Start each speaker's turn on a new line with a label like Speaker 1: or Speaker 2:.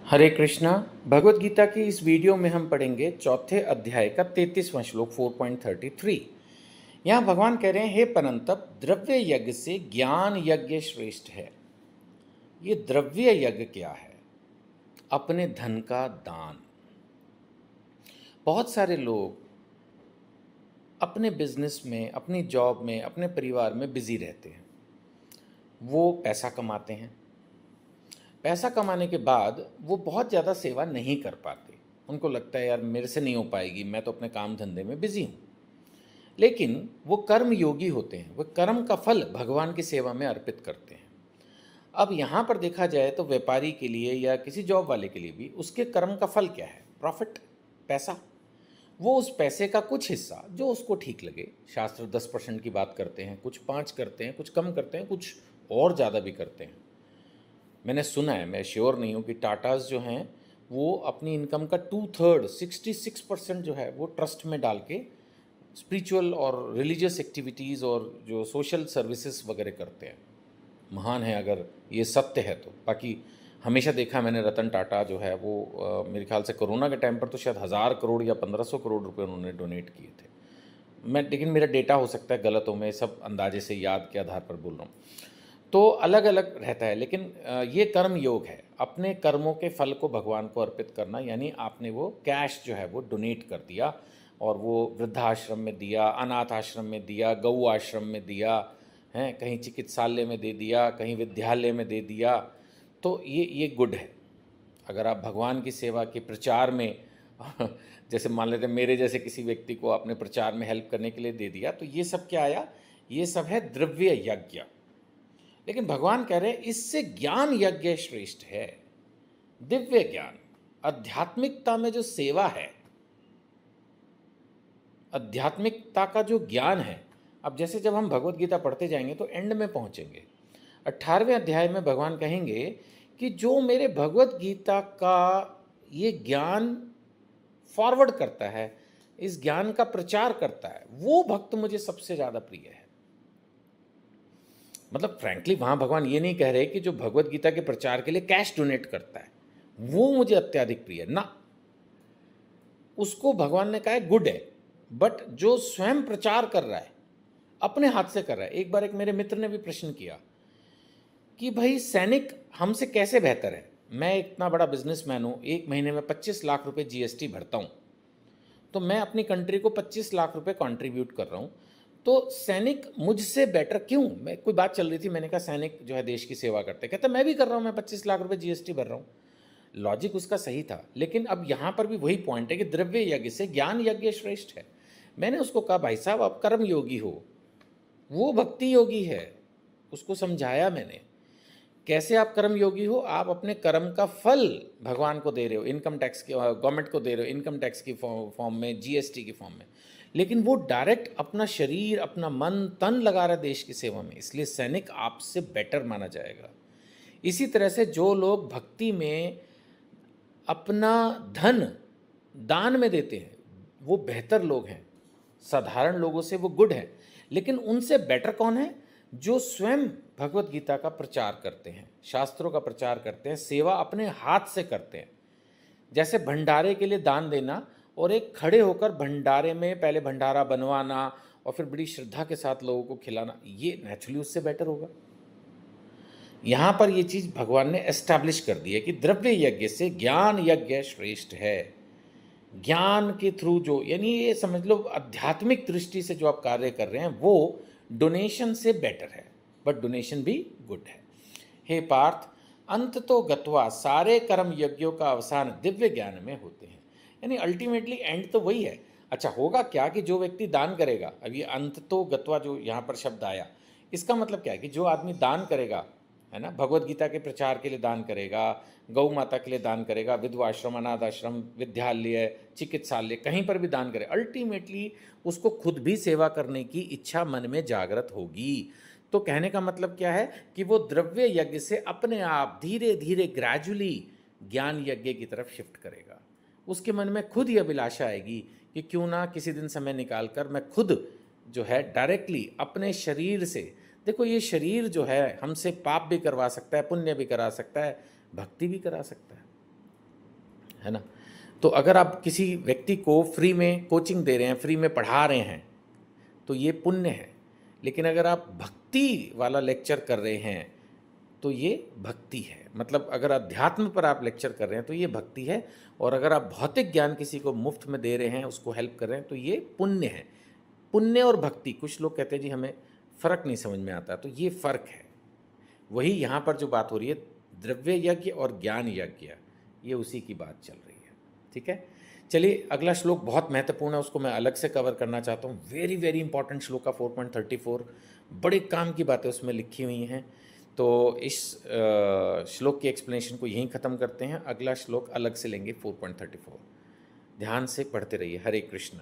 Speaker 1: हरे कृष्णा। भगवत गीता की इस वीडियो में हम पढ़ेंगे चौथे अध्याय का 33वां श्लोक 4.33। यहाँ भगवान कह रहे हैं, हे परंतप, द्रव्य यज्ञ से ज्ञान यज्ञ श्रेष्ठ है। ये द्रव्य यज्ञ क्या है? अपने धन का दान। बहुत सारे लोग अपने बिजनेस में, अपनी जॉब में, अपने परिवार में बिजी रहते हैं। वो पैसा कमाते हैं। पैसा कमाने के बाद वो बहुत ज़्यादा सेवा नहीं कर पाते। उनको लगता है यार मेरे से नहीं हो पाएगी, मैं तो अपने काम धंधे में बिजी हूँ। लेकिन वो कर्म योगी होते हैं, वो कर्म का फल भगवान की सेवा में अर्पित करते हैं। अब यहाँ पर देखा जाए तो व्यापारी के लिए या किसी जॉब वाले के लिए भी उसके कर्म का फल क्या है? प्रॉफिट, पैसा। वो उस पैसे का कुछ हिस्सा जो उसको ठीक लगे, शास्त्र 10% की बात करते हैं, कुछ 5 करते हैं, कुछ कम करते हैं, कुछ और ज़्यादा भी करते हैं। मैंने सुना है, मैं श्योर नहीं हूँ, कि टाटाज जो हैं वो अपनी इनकम का 2/3 66% जो है वो ट्रस्ट में डाल के स्पिरिचुअल और रिलीजियस एक्टिविटीज़ और जो सोशल सर्विसेज वगैरह करते हैं। महान है अगर ये सत्य है तो। बाकी हमेशा देखा मैंने रतन टाटा जो है वो मेरे ख्याल से कोरोना के टाइम पर तो शायद 1000 करोड़ या 1500 करोड़ रुपए उन्होंने डोनेट किए थे। लेकिन मेरा डेटा हो सकता है गलत हो, मैं सब अंदाजे से याद के आधार पर बोल रहा हूँ। तो अलग अलग रहता है, लेकिन ये कर्म योग है, अपने कर्मों के फल को भगवान को अर्पित करना। यानी आपने वो कैश जो है वो डोनेट कर दिया, और वो वृद्धाश्रम में दिया, अनाथ आश्रम में दिया, गौ आश्रम में दिया, हैं कहीं चिकित्सालय में दे दिया, कहीं विद्यालय में दे दिया। तो ये गुड है। अगर आप भगवान की सेवा के प्रचार में जैसे मान लेते मेरे जैसे किसी व्यक्ति को आपने प्रचार में हेल्प करने के लिए दे दिया, तो ये सब क्या आया? ये सब है द्रव्य यज्ञ। लेकिन भगवान कह रहे हैं इससे ज्ञान यज्ञ श्रेष्ठ है। दिव्य ज्ञान, आध्यात्मिकता में जो सेवा है, आध्यात्मिकता का जो ज्ञान है। अब जैसे जब हम भगवत गीता पढ़ते जाएंगे तो एंड में पहुंचेंगे, 18वें अध्याय में भगवान कहेंगे कि जो मेरे भगवत गीता का ये ज्ञान फॉरवर्ड करता है, इस ज्ञान का प्रचार करता है, वो भक्त मुझे सबसे ज़्यादा प्रिय है। मतलब फ्रैंकली वहाँ भगवान ये नहीं कह रहे कि जो भगवत गीता के प्रचार के लिए कैश डोनेट करता है वो मुझे अत्यधिक प्रिय है ना। उसको भगवान ने कहा है गुड है, बट जो स्वयं प्रचार कर रहा है, अपने हाथ से कर रहा है। एक बार एक मेरे मित्र ने भी प्रश्न किया कि भाई सैनिक हमसे कैसे बेहतर है? मैं इतना बड़ा बिजनेसमैन हूँ, एक महीने में 25 लाख रुपए जीएसटी भरता हूँ, तो मैं अपनी कंट्री को 25 लाख रुपए कंट्रीब्यूट कर रहा हूँ, तो सैनिक मुझसे बेटर क्यों? मैं कोई बात चल रही थी, मैंने कहा सैनिक जो है देश की सेवा करते, कहता मैं भी कर रहा हूँ, मैं 25 लाख रुपए जीएसटी भर रहा हूँ। लॉजिक उसका सही था, लेकिन अब यहाँ पर भी वही पॉइंट है कि द्रव्य यज्ञ से ज्ञान यज्ञ श्रेष्ठ है। मैंने उसको कहा भाई साहब आप कर्म योगी हो, वो भक्ति योगी है। उसको समझाया मैंने कैसे आप कर्म योगी हो। आप अपने कर्म का फल भगवान को दे रहे हो, इनकम टैक्स की, गवर्नमेंट को दे रहे हो इनकम टैक्स की फॉर्म में, जीएसटी की फॉर्म में, लेकिन वो डायरेक्ट अपना शरीर, अपना मन तन लगा रहा है देश की सेवा में, इसलिए सैनिक आपसे बेटर माना जाएगा। इसी तरह से जो लोग भक्ति में अपना धन दान में देते हैं वो बेहतर लोग हैं, साधारण लोगों से वो गुड हैं। लेकिन उनसे बेटर कौन है? जो स्वयं भगवत गीता का प्रचार करते हैं, शास्त्रों का प्रचार करते हैं, सेवा अपने हाथ से करते हैं। जैसे भंडारे के लिए दान देना और एक खड़े होकर भंडारे में पहले भंडारा बनवाना और फिर बड़ी श्रद्धा के साथ लोगों को खिलाना, ये नेचुरली उससे बेटर होगा। यहाँ पर ये चीज़ भगवान ने एस्टैब्लिश कर दी है कि द्रव्य यज्ञ से ज्ञान यज्ञ श्रेष्ठ है। ज्ञान के थ्रू जो, यानी ये समझ लो आध्यात्मिक दृष्टि से जो आप कार्य कर रहे हैं वो डोनेशन से बेटर है, बट डोनेशन भी गुड है। हे पार्थ, अंत तो गत्वा, सारे कर्म यज्ञों का अवसान दिव्य ज्ञान में होते हैं। यानी अल्टीमेटली एंड तो वही है। अच्छा होगा क्या कि जो व्यक्ति दान करेगा, अब ये अंत तो गत्वा जो यहाँ पर शब्द आया, इसका मतलब क्या है कि जो आदमी दान करेगा, है ना, भगवत गीता के प्रचार के लिए दान करेगा, गौ माता के लिए दान करेगा, विधवा आश्रम, अनाथ आश्रम, विद्यालय, चिकित्सालय, कहीं पर भी दान करे, अल्टीमेटली उसको खुद भी सेवा करने की इच्छा मन में जागृत होगी। तो कहने का मतलब क्या है कि वो द्रव्य यज्ञ से अपने आप धीरे धीरे ग्रेजुअली ज्ञान यज्ञ की तरफ शिफ्ट करेगा। उसके मन में खुद ही अभिलाषा आएगी कि क्यों ना किसी दिन समय निकाल कर मैं खुद जो है डायरेक्टली अपने शरीर से, देखो ये शरीर जो है हमसे पाप भी करवा सकता है, पुण्य भी करा सकता है, भक्ति भी करा सकता है। है ना। तो अगर आप किसी व्यक्ति को फ्री में कोचिंग दे रहे हैं, फ्री में पढ़ा रहे हैं, तो ये पुण्य है। लेकिन अगर आप भक्ति वाला लेक्चर कर रहे हैं तो ये भक्ति है। मतलब अगर अध्यात्म पर आप लेक्चर कर रहे हैं तो ये भक्ति है, और अगर आप भौतिक ज्ञान किसी को मुफ्त में दे रहे हैं, उसको हेल्प कर रहे हैं, तो ये पुण्य है। पुण्य और भक्ति, कुछ लोग कहते हैं जी हमें फ़र्क नहीं समझ में आता, तो ये फ़र्क है। वही यहाँ पर जो बात हो रही है द्रव्य यज्ञ और ज्ञान यज्ञ, ये उसी की बात चल रही है। ठीक है, चलिए अगला श्लोक बहुत महत्वपूर्ण है, उसको मैं अलग से कवर करना चाहता हूँ। वेरी वेरी इंपॉर्टेंट श्लोक का 4.34, बड़े काम की बातें उसमें लिखी हुई हैं। तो इस श्लोक की एक्सप्लेनेशन को यहीं ख़त्म करते हैं, अगला श्लोक अलग से लेंगे 4.34। ध्यान से पढ़ते रहिए। हरे कृष्ण।